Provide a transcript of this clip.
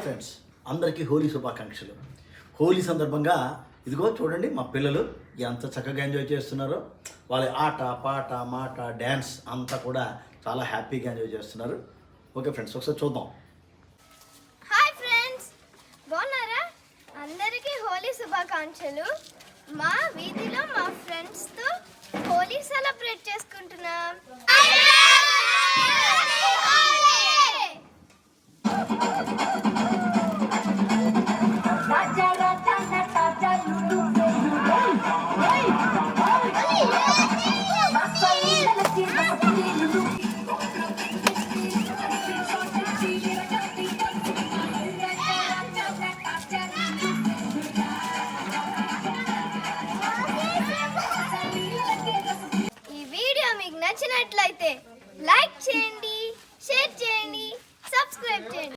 Friends అందరికీ హోలీ శుభాకాంక్షలు. హోలీ సందర్భంగా ఇదిగో చూడండి మా పిల్లలు ఎంత చక్కగా ఎంజాయ్ చేస్తున్నారో. వాళ్ళ ఆట పాట మాట డ్యాన్స్ అంతా కూడా చాలా హ్యాపీగా ఎంజాయ్ చేస్తున్నారు. ఓకే ఫ్రెండ్స్, ఒకసారి చూద్దాం. హాయ్ ఫ్రెండ్స్, బాగున్నారా? అందరికీ హోలీ శుభాకాంక్షలు. మా వీధిలో మా ఫ్రెండ్స్తో హోలీ సెలబ్రేట్ చేసుకుంటున్నాం. ఈ వీడియో మీకు నచ్చినట్లయితే